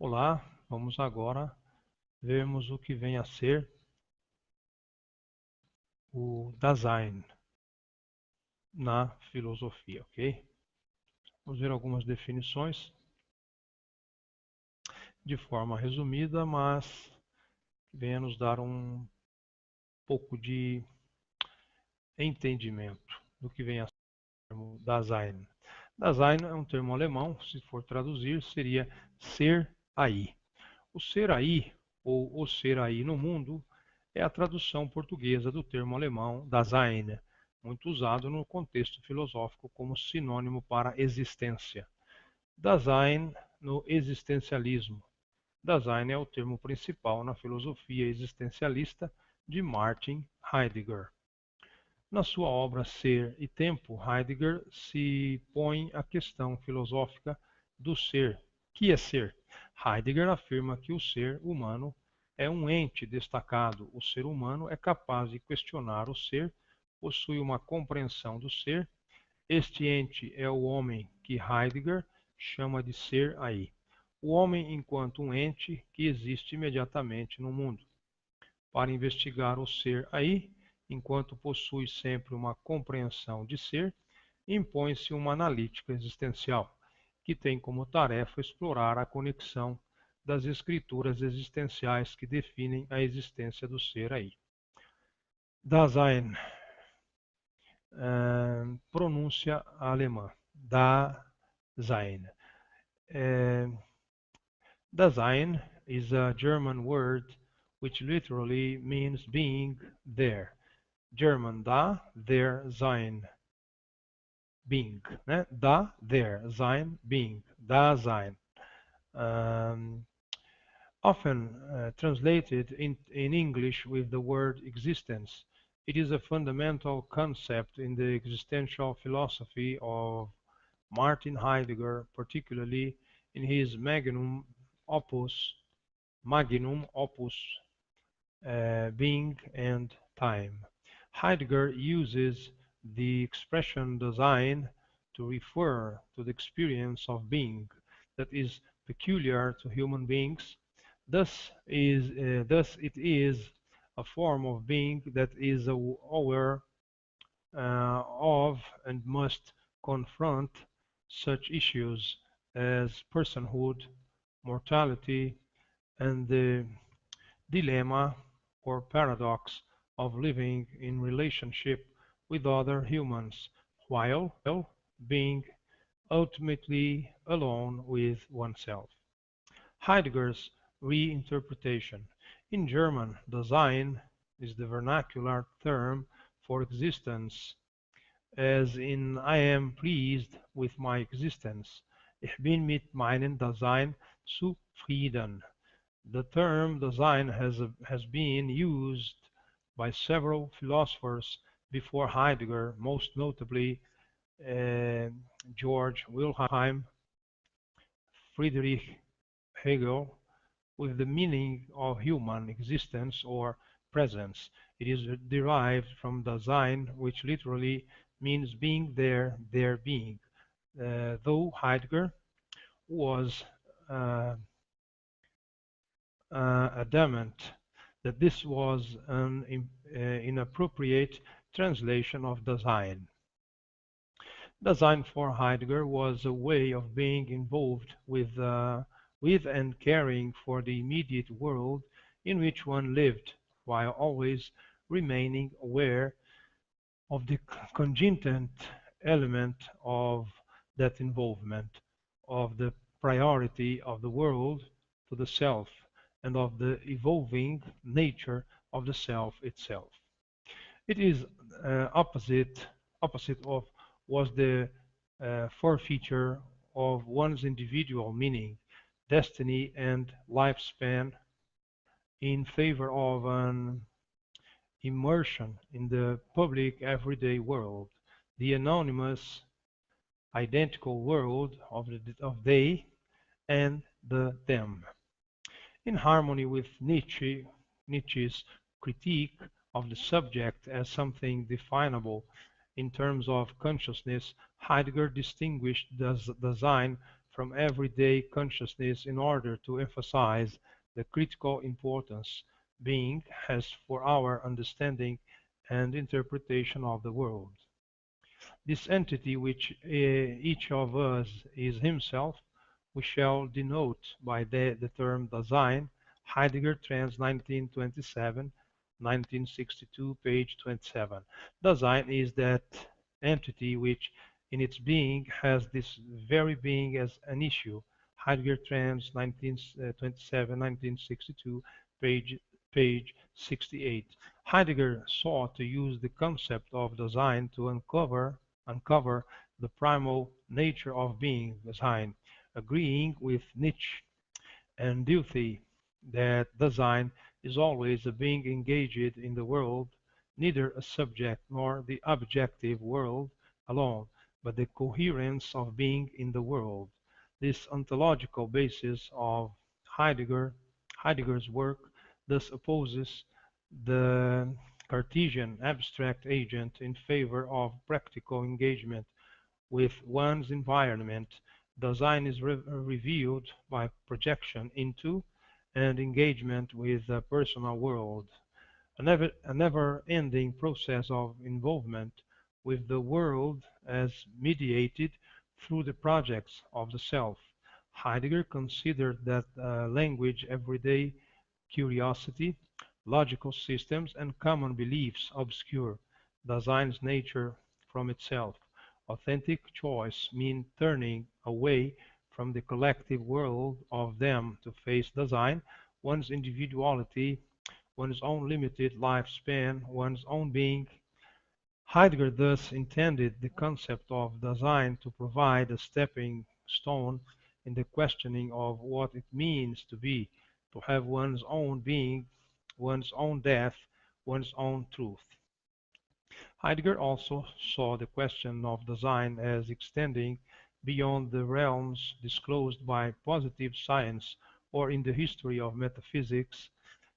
Olá, vamos agora vermos o que vem a ser o Dasein na filosofia, ok? Vamos ver algumas definições de forma resumida, mas que venha nos dar um pouco de entendimento do que vem a ser o termo Dasein. Dasein é um termo alemão, se for traduzir, seria ser aí. O ser aí, ou o ser aí no mundo, é a tradução portuguesa do termo alemão Dasein, muito usado no contexto filosófico como sinônimo para existência. Dasein no existencialismo. Dasein é o termo principal na filosofia existencialista de Martin Heidegger. Na sua obra Ser e Tempo, Heidegger se põe a questão filosófica do ser. Que é ser? Heidegger afirma que o ser humano é um ente destacado. O ser humano é capaz de questionar o ser, possui uma compreensão do ser. Este ente é o homem que Heidegger chama de ser aí. O homem enquanto um ente que existe imediatamente no mundo. Para investigar o ser aí, enquanto possui sempre uma compreensão de ser, impõe-se uma analítica existencial, que tem como tarefa explorar a conexão das escrituras existenciais que definem a existência do ser aí. Dasein, pronúncia alemã, Dasein. Dasein is a German word which literally means being there. German da, there, sein, being, né? Da, there, sein, being, Dasein. Often translated in English with the word existence, it is a fundamental concept in the existential philosophy of Martin Heidegger, particularly in his magnum opus, Being and Time. Heidegger uses the expression Dasein to refer to the experience of being that is peculiar to human beings. Thus it is a form of being that is aware of and must confront such issues as personhood, mortality, and the dilemma or paradox of living in relationship with other humans while being ultimately alone with oneself. Heidegger's reinterpretation. In German, Dasein is the vernacular term for existence, as in I am pleased with my existence. Ich bin mit meinem Dasein zufrieden. The term Dasein has been used by several philosophers before Heidegger, most notably George Wilhelm Friedrich Hegel, with the meaning of human existence or presence. It is derived from Dasein, which literally means being there, there being. Though Heidegger was adamant that this was an inappropriate translation of Dasein. Dasein for Heidegger was a way of being involved with and caring for the immediate world in which one lived, while always remaining aware of the contingent element of that involvement, of the priority of the world to the self, and of the evolving nature of the self itself. It is opposite of was the forfeiture of one's individual meaning, destiny, and lifespan in favor of an immersion in the public everyday world, the anonymous identical world of they and the them. In harmony with Nietzsche's critique of the subject as something definable in terms of consciousness, Heidegger distinguished Dasein from everyday consciousness in order to emphasize the critical importance being has for our understanding and interpretation of the world. This entity which each of us is himself, we shall denote by the term Dasein, Heidegger, trans. 1927, 1962, page 27. Dasein is that entity which in its being has this very being as an issue. Heidegger, trans. 1927, 1962, page 68. Heidegger sought to use the concept of Dasein to uncover the primal nature of being, Dasein, agreeing with Nietzsche and Dewey that Dasein is always a being engaged in the world, neither a subject nor the objective world alone, but the coherence of being in the world. This ontological basis of Heidegger's work thus opposes the Cartesian abstract agent in favor of practical engagement with one's environment. Design is revealed by projection into and engagement with the personal world, a never-ending process of involvement with the world as mediated through the projects of the self. Heidegger considered that language, everyday curiosity, logical systems, and common beliefs obscure Dasein's nature from itself. Authentic choice means turning away from the collective world of them to face Dasein, one's individuality, one's own limited lifespan, one's own being. Heidegger thus intended the concept of Dasein to provide a stepping stone in the questioning of what it means to be, to have one's own being, one's own death, one's own truth. Heidegger also saw the question of Dasein as extending beyond the realms disclosed by positive science or in the history of metaphysics.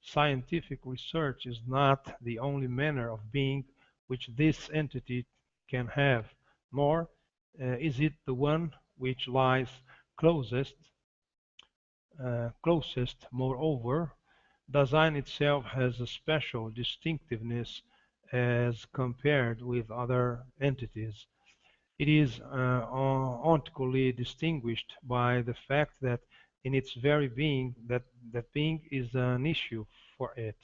Scientific research is not the only manner of being which this entity can have, nor is it the one which lies closest. Moreover, Dasein itself has a special distinctiveness as compared with other entities. It is ontologically distinguished by the fact that in its very being, that being is an issue for it.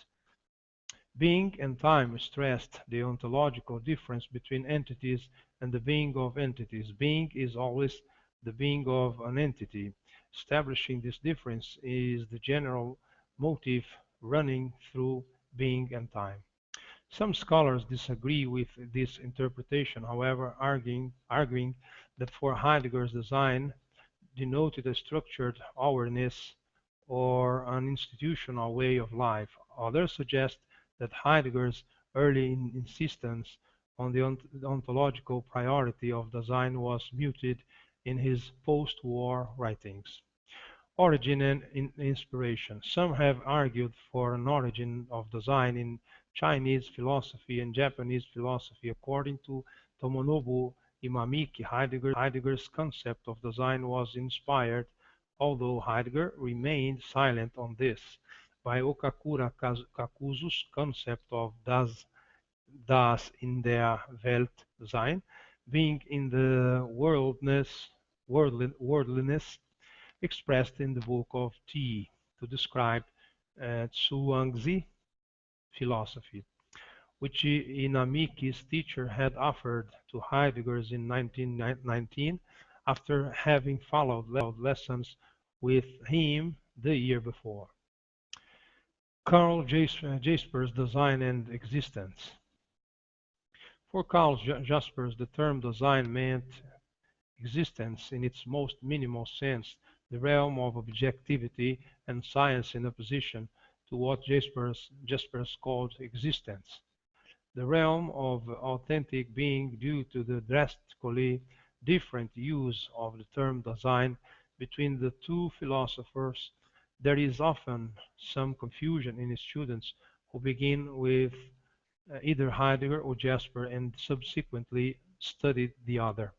Being and time stressed the ontological difference between entities and the being of entities. Being is always the being of an entity. Establishing this difference is the general motive running through being and time. Some scholars disagree with this interpretation, however, arguing that for Heidegger's Dasein denoted a structured awareness or an institutional way of life. Others suggest that Heidegger's early insistence on the ontological priority of Dasein was muted in his post-war writings. Origin and inspiration. Some have argued for an origin of Dasein in Chinese philosophy and Japanese philosophy. According to Tomonobu Imamiki, Heidegger's concept of Dasein was inspired, although Heidegger remained silent on this, by Okakura Kakuzu's concept of das in der Welt sein, being in the worldliness, expressed in the book of Tea to describe Zhuangzi philosophy, which Inamiki's teacher had offered to Heidegger in 1919 after having followed lessons with him the year before. Karl Jasper's Dasein and Existence. For Karl Jaspers, the term Dasein meant existence in its most minimal sense, the realm of objectivity and science in opposition to what Jaspers called existence, the realm of authentic being due to the drastically different use of the term Dasein between the two philosophers. There is often some confusion in students who begin with either Heidegger or Jasper and subsequently study the other.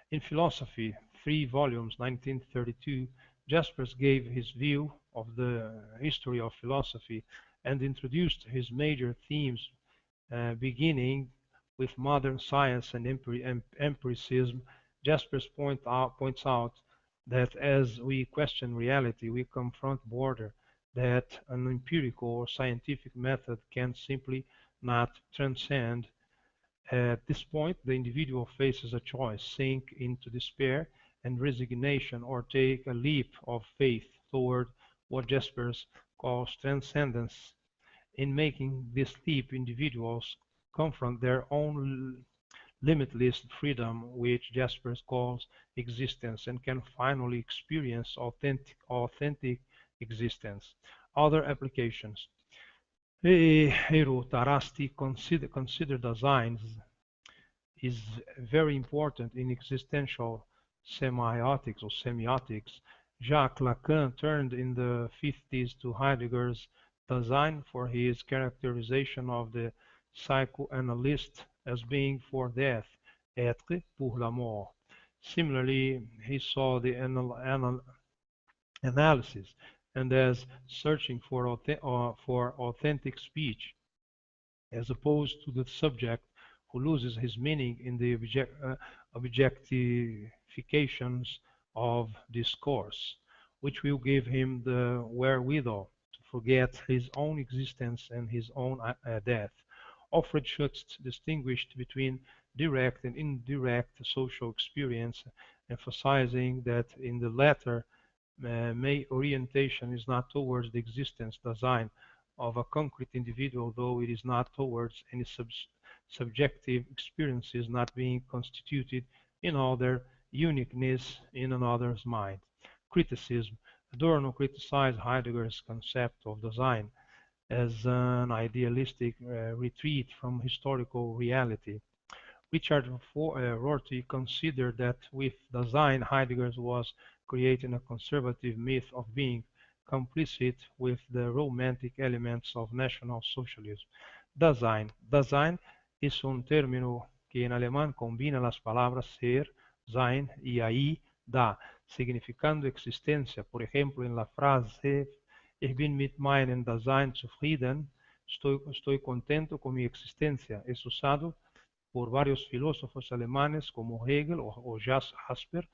In philosophy, 3 volumes, 1932, Jaspers gave his view of the history of philosophy and introduced his major themes, beginning with modern science and empiricism. Jaspers points out that as we question reality, we confront border that an empirical or scientific method can simply not transcend. At this point, the individual faces a choice: sink into despair and resignation, or take a leap of faith toward what Jaspers calls transcendence. In making this leap, individuals confront their own limitless freedom, which Jaspers calls existence, and can finally experience authentic existence. Other applications. Eero Tarasti consider Dasein is very important in existential semiotics. Jacques Lacan turned in the 50s to Heidegger's Dasein for his characterization of the psychoanalyst as being for death, être pour la mort. Similarly, he saw the analysis and as searching for authentic speech, as opposed to the subject who loses his meaning in the objectifications of discourse, which will give him the wherewithal to forget his own existence and his own death. Alfred Schutz distinguished between direct and indirect social experience, emphasizing that in the latter, orientation is not towards the existence, Dasein, of a concrete individual, though it is not towards any subjective experiences not being constituted in all their uniqueness in another's mind. Criticism. Adorno criticized Heidegger's concept of Dasein as an idealistic retreat from historical reality. Richard Rorty considered that with Dasein, Heidegger was creating a conservative myth of being, complicit with the romantic elements of National Socialism. Dasein. Dasein es un término que en alemán combina las palabras ser, sein y ahí, da, significando existencia. Por ejemplo, en la frase Ich bin mit meinem Dasein zufrieden, estoy contento con mi existencia, es usado por varios filósofos alemanes como Hegel o Jasper,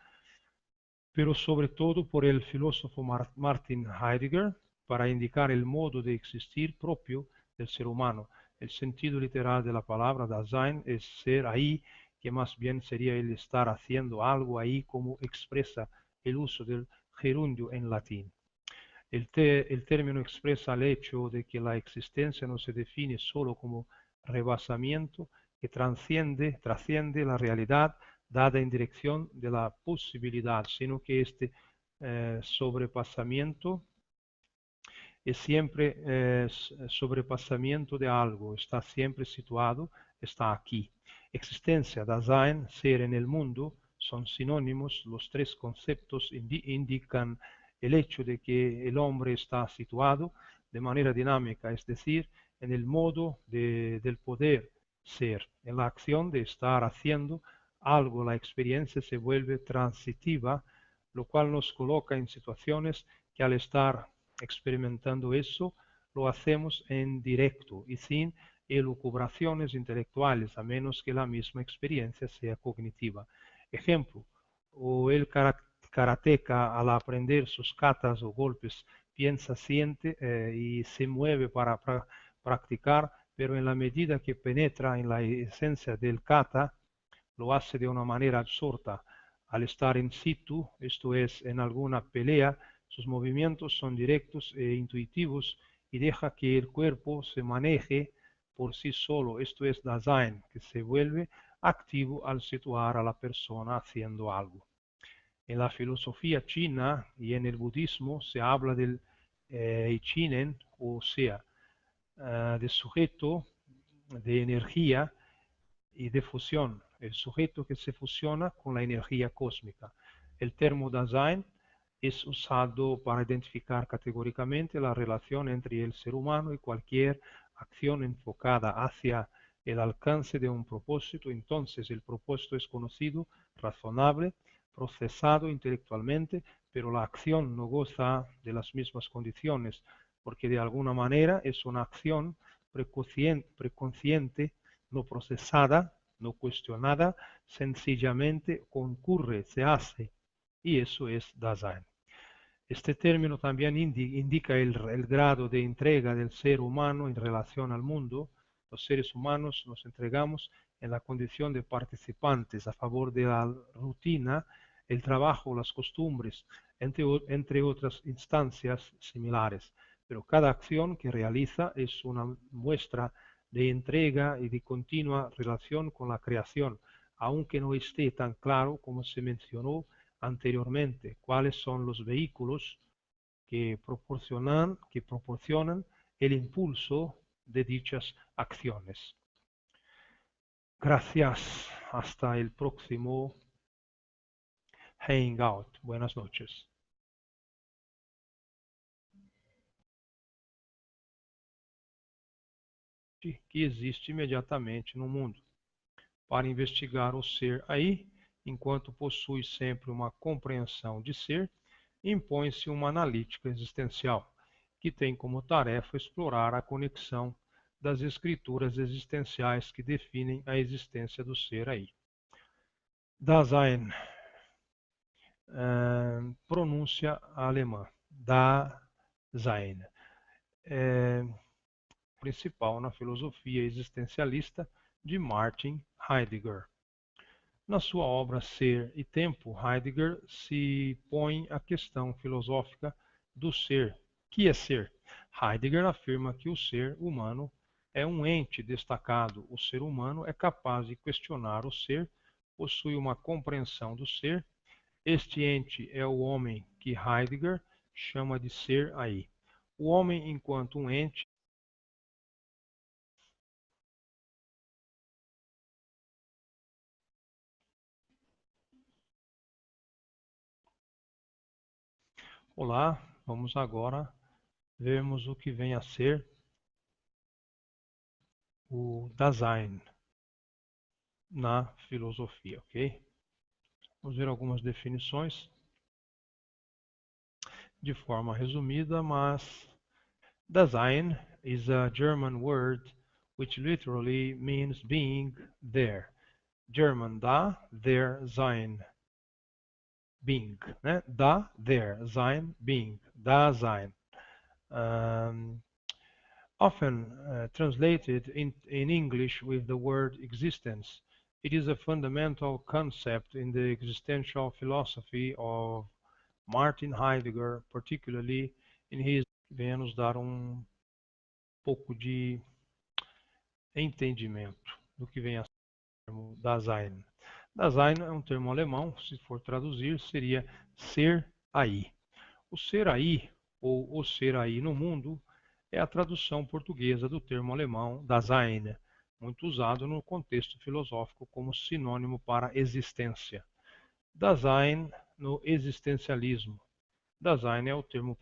pero sobre todo por el filósofo Martin Heidegger, para indicar el modo de existir propio del ser humano. El sentido literal de la palabra Dasein es ser ahí, que más bien sería el estar haciendo algo ahí, como expresa el uso del gerundio en latín. El término expresa el hecho de que la existencia no se define solo como rebasamiento que trasciende la realidad dada en dirección de la posibilidad, sino que este sobrepasamiento es siempre sobrepasamiento de algo, está siempre situado, está aquí. Existencia, Dasein, ser en el mundo, son sinónimos. Los tres conceptos indican el hecho de que el hombre está situado de manera dinámica, es decir, en el modo del poder ser, en la acción de estar haciendo algo. La experiencia se vuelve transitiva, lo cual nos coloca en situaciones que al estar experimentando eso, lo hacemos en directo y sin elucubraciones intelectuales, a menos que la misma experiencia sea cognitiva. Ejemplo, o el karateca al aprender sus katas o golpes piensa, siente y se mueve para practicar, pero en la medida que penetra en la esencia del kata, lo hace de una manera absorta. Al estar in situ, esto es, en alguna pelea, sus movimientos son directos e intuitivos y deja que el cuerpo se maneje por sí solo. Esto es Dasein, que se vuelve activo al situar a la persona haciendo algo. En la filosofía china y en el budismo se habla del Ichinen, o sea, de sujeto, de energía y de fusión, el sujeto que se fusiona con la energía cósmica. El termo Dasein es usado para identificar categóricamente la relación entre el ser humano y cualquier acción enfocada hacia el alcance de un propósito. Entonces el propósito es conocido, razonable, procesado intelectualmente, pero la acción no goza de las mismas condiciones, porque de alguna manera es una acción preconsciente, no procesada, no cuestionada, sencillamente concurre, se hace, y eso es Dasein. Este término también indica el grado de entrega del ser humano en relación al mundo. Los seres humanos nos entregamos en la condición de participantes a favor de la rutina, el trabajo, las costumbres, entre otras instancias similares. Pero cada acción que realiza es una muestra de entrega y de continua relación con la creación, aunque no esté tan claro como se mencionó anteriormente, cuáles son los vehículos que proporcionan el impulso de dichas acciones. Gracias. Hasta el próximo Hangout. Buenas noches. Que existe imediatamente no mundo. Para investigar o ser aí, enquanto possui sempre uma compreensão de ser, impõe-se uma analítica existencial, que tem como tarefa explorar a conexão das escrituras existenciais que definem a existência do ser aí. Dasein, pronúncia alemã, Dasein, principal na filosofia existencialista de Martin Heidegger. Na sua obra Ser e Tempo, Heidegger se põe a questão filosófica do ser. Que é ser? Heidegger afirma que o ser humano é um ente destacado. O ser humano é capaz de questionar o ser, possui uma compreensão do ser. Este ente é o homem que Heidegger chama de ser aí. O homem, enquanto um ente, olá, vamos agora vermos o que vem a ser o Dasein na filosofia, ok? Vamos ver algumas definições de forma resumida, mas Dasein is a German word which literally means being there. German da, there, sein, being, né? Da, there, sein, being, Dasein. Often translated in English with the word existence. It is a fundamental concept in the existential philosophy of Martin Heidegger, particularly in his... Venha nos dar pouco de entendimento do que vem a ser o Dasein. Dasein é um termo alemão, se for traduzir, seria ser aí. O ser aí, ou o ser aí no mundo, é a tradução portuguesa do termo alemão Dasein, muito usado no contexto filosófico como sinônimo para existência. Dasein no existencialismo. Dasein é o termo